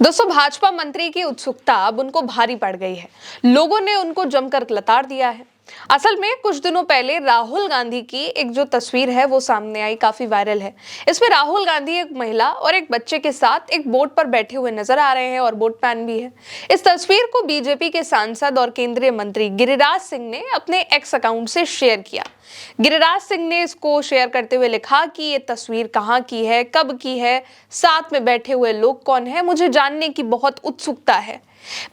दोस्तों, भाजपा मंत्री की उत्सुकता अब उनको भारी पड़ गई है। लोगों ने उनको जमकर लताड़ दिया है। असल में कुछ दिनों पहले राहुल गांधी की एक जो तस्वीर है वो सामने आई, काफी वायरल है। इसमें राहुल गांधी एक महिला और एक बच्चे के साथ एक बोट पर बैठे हुए नजर आ रहे हैं और बोट पैन भी है। इस तस्वीर को बीजेपी के सांसद और केंद्रीय मंत्री गिरिराज सिंह ने अपने एक्स अकाउंट से शेयर किया। गिरिराज सिंह ने इसको शेयर करते हुए लिखा कि ये तस्वीर कहाँ की है, कब की है, साथ में बैठे हुए लोग कौन है, मुझे जानने की बहुत उत्सुकता है।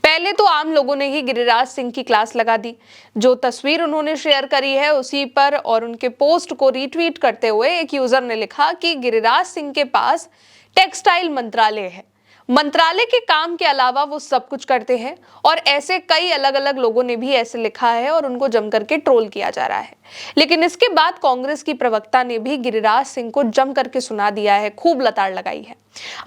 पहले तो आम लोगों ने ही गिरिराज सिंह की क्लास लगा दी। जो तस्वीर उन्होंने शेयर करी है उसी पर और उनके पोस्ट को रीट्वीट करते हुए एक यूजर ने लिखा कि गिरिराज सिंह के पास टेक्सटाइल मंत्रालय है, मंत्रालय के काम के अलावा वो सब कुछ करते हैं। और ऐसे कई अलग अलग लोगों ने भी ऐसे लिखा है और उनको जम करके ट्रोल किया जा रहा है। लेकिन इसके बाद कांग्रेस की प्रवक्ता ने भी गिरिराज सिंह को जम करके सुना दिया है, खूब लताड़ लगाई है।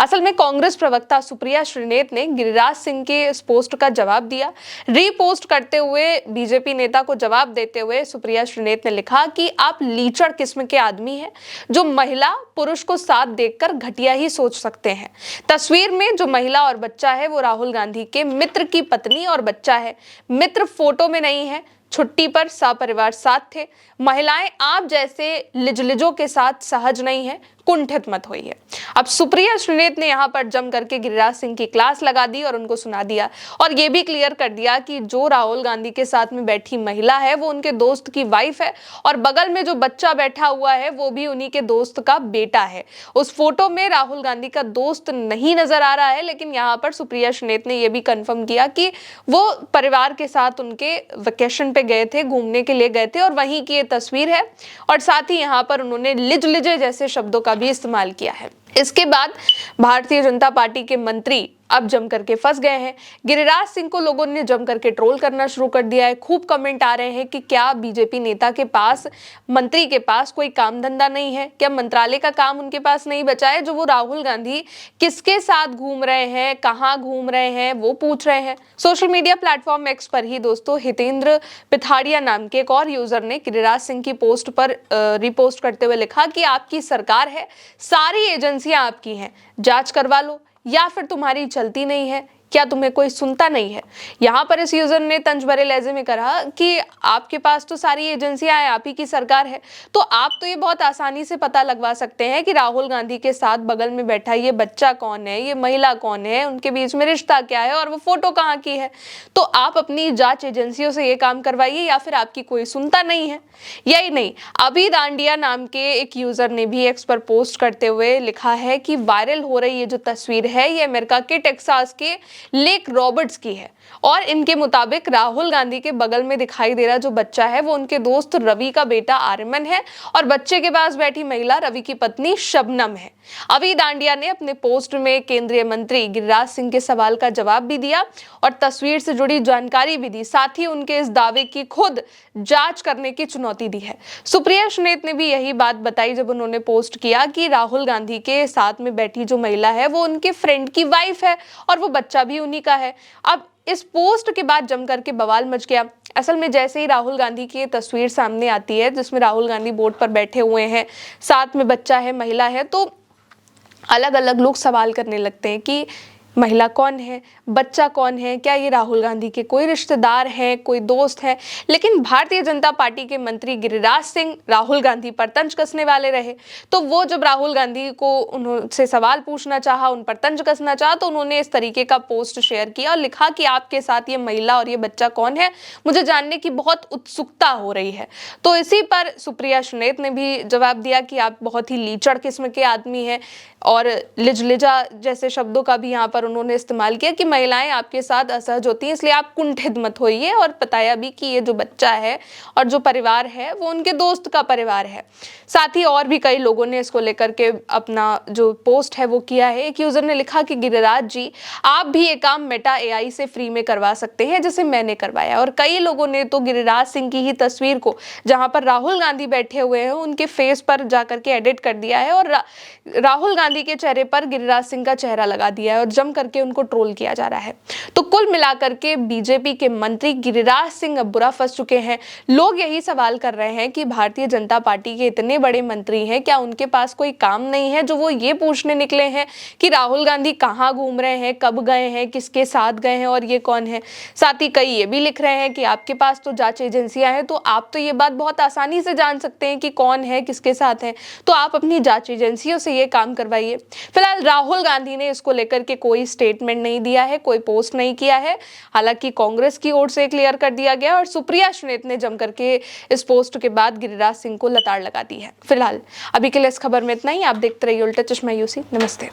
असल में कांग्रेस प्रवक्ता सुप्रिया श्रीनेत ने गिरिराज सिंह के इस पोस्ट का जवाब दिया। रीपोस्ट करते हुए बीजेपी नेता को जवाब देते हुए सुप्रिया श्रीनेत ने लिखा कि आप लीचड़ किस्म के आदमी हैं जो महिला पुरुष को साथ देखकर घटिया ही सोच सकते हैं। तस्वीर में जो महिला और बच्चा है वो राहुल गांधी के मित्र की पत्नी और बच्चा है। मित्र फोटो में नहीं है, छुट्टी पर सपरिवार साथ थे। महिलाएं आप जैसे लिजलिजों के साथ सहज नहीं है, कुंठित मत होइए। अब सुप्रिया श्रीनेत ने यहाँ पर जम करके गिरिराज सिंह की क्लास लगा दी और उनको सुना दिया और ये भी क्लियर कर दिया कि जो राहुल गांधी के साथ में बैठी महिला है वो उनके दोस्त की वाइफ है और बगल में जो बच्चा बैठा हुआ है वो भी उन्हीं के दोस्त का बेटा है। उस फोटो में राहुल गांधी का दोस्त नहीं नजर आ रहा है, लेकिन यहाँ पर सुप्रिया श्रीनेत ने यह भी कंफर्म किया कि वो परिवार के साथ उनके वेकेशन पे गए थे, घूमने के लिए गए थे और वहीं की ये तस्वीर है। और साथ ही यहाँ पर उन्होंने लिजलिजे जैसे शब्दों का भी इस्तेमाल किया है। इसके बाद भारतीय जनता पार्टी के मंत्री अब जम करके फंस गए हैं। गिरिराज सिंह को लोगों ने जम करके ट्रोल करना शुरू कर दिया है। खूब कमेंट आ रहे हैं कि क्या बीजेपी नेता के पास, मंत्री के पास कोई काम धंधा नहीं है, क्या मंत्रालय का काम उनके पास नहीं बचा है जो वो राहुल गांधी किसके साथ घूम रहे हैं, कहाँ घूम रहे हैं, वो पूछ रहे हैं। सोशल मीडिया प्लेटफॉर्म एक्स पर ही दोस्तों हितेंद्र पिथाड़िया नाम के एक और यूजर ने गिरिराज सिंह की पोस्ट पर रिपोस्ट करते हुए लिखा कि आपकी सरकार है, सारी एजेंसियां आपकी हैं, जांच करवा लो, या फिर तुम्हारी चलती नहीं है, क्या तुम्हें कोई सुनता नहीं है। यहाँ पर इस यूजर ने तंज भरे लहजे में कहा कि आपके पास तो सारी एजेंसियां हैं, आप ही की सरकार है, तो आप तो ये बहुत आसानी से पता लगवा सकते हैं कि राहुल गांधी के साथ बगल में बैठा ये बच्चा कौन है, ये महिला कौन है, उनके बीच में रिश्ता क्या है और वो फोटो कहाँ की है। तो आप अपनी जांच एजेंसियों से ये काम करवाइए या फिर आपकी कोई सुनता नहीं है। यही नहीं, अभी दांडिया नाम के एक यूजर ने भी एक्स पर पोस्ट करते हुए लिखा है कि वायरल हो रही ये जो तस्वीर है ये अमेरिका के टेक्सास के लेक रॉबर्ट्स की है और इनके मुताबिक राहुल गांधी के बगल में दिखाई दे रहा जो बच्चा है वो उनके दोस्त रवि का बेटा आर्यमन है और बच्चे के पास बैठी महिला रवि की पत्नी शबनम है। अभी दांडिया ने अपने पोस्ट में केंद्रीय मंत्री गिरिराज सिंह के सवाल का जवाब भी दिया और तस्वीर से जुड़ी जानकारी भी दी, साथ ही उनके इस दावे की खुद जांच करने की चुनौती दी है। सुप्रिया श्रीनेत ने भी यही बात बताई जब उन्होंने पोस्ट किया कि राहुल गांधी के साथ में बैठी जो महिला है वो उनके फ्रेंड की वाइफ है और वो बच्चा भी उन्हीं का है। अब इस पोस्ट के बाद जम करके बवाल मच गया। असल में जैसे ही राहुल गांधी की तस्वीर सामने आती है जिसमें राहुल गांधी बोट पर बैठे हुए हैं, साथ में बच्चा है, महिला है, तो अलग अलग लोग सवाल करने लगते हैं कि महिला कौन है, बच्चा कौन है, क्या ये राहुल गांधी के कोई रिश्तेदार हैं, कोई दोस्त है। लेकिन भारतीय जनता पार्टी के मंत्री गिरिराज सिंह राहुल गांधी पर तंज कसने वाले रहे, तो वो जब राहुल गांधी को उनसे सवाल पूछना चाहा, उन पर तंज कसना चाहा, तो उन्होंने इस तरीके का पोस्ट शेयर किया और लिखा कि आपके साथ ये महिला और ये बच्चा कौन है, मुझे जानने की बहुत उत्सुकता हो रही है। तो इसी पर सुप्रिया श्रीनेत ने भी जवाब दिया कि आप बहुत ही लीचड़ किस्म के आदमी हैं और लिजलिजा जैसे शब्दों का भी यहाँ पर उन्होंने इस्तेमाल किया कि महिलाएं आपके साथ असहज होती हैं, इसलिए आप कुंठित मत होइए। और बताया भी कि ये जो बच्चा है और जो परिवार है वो उनके दोस्त का परिवार है। साथ ही और भी कई लोगों ने इसको लेकर के अपना जो पोस्ट है वो किया है। एक यूजर ने लिखा कि गिरिराज जी, आप भी ये काम मेटा एआई से फ्री में करवा सकते हैं जैसे मैंने करवाया। और कई लोगों ने तो गिरिराज सिंह की ही तस्वीर को जहां पर राहुल गांधी बैठे हुए हैं उनके फेस पर जाकर के एडिट कर दिया है और राहुल गांधी के चेहरे पर गिरिराज सिंह का चेहरा लगा दिया है और जम करके उनको ट्रोल किया जा रहा है। तो कुल मिलाकर के बीजेपी के मंत्री गिरिराज सिंह अब बुरा फंस चुके हैं। लोग यही सवाल कर रहे हैं कि भारतीय जनता पार्टी के इतने बड़े मंत्री हैं, क्या उनके पास कोई काम नहीं है जो वो ये पूछने निकले हैं कि राहुल गांधी कहाँ घूम रहे हैं, कब गए हैं, किसके साथ गए हैं और ये कौन है। साथ ही कई ये भी लिख रहे हैं कि आपके पास तो जांच एजेंसियां हैं, तो आप तो ये बात बहुत आसानी से जान सकते हैं कि कौन है, किसके साथ है, तो आप अपनी जांच एजेंसियों से ये काम करवाइए। फिलहाल राहुल गांधी ने इसको लेकर के कोई स्टेटमेंट नहीं दिया है, कोई पोस्ट नहीं किया है। हालांकि कांग्रेस की ओर से क्लियर कर दिया गया और सुप्रिया सुलेत ने जम करके इस पोस्ट के बाद गिरिराज सिंह को लताड़ लगा दी है। फिलहाल अभी के लिए इस खबर में इतना ही। आप देखते रहिए उल्टा चश्मा यूसी। नमस्ते।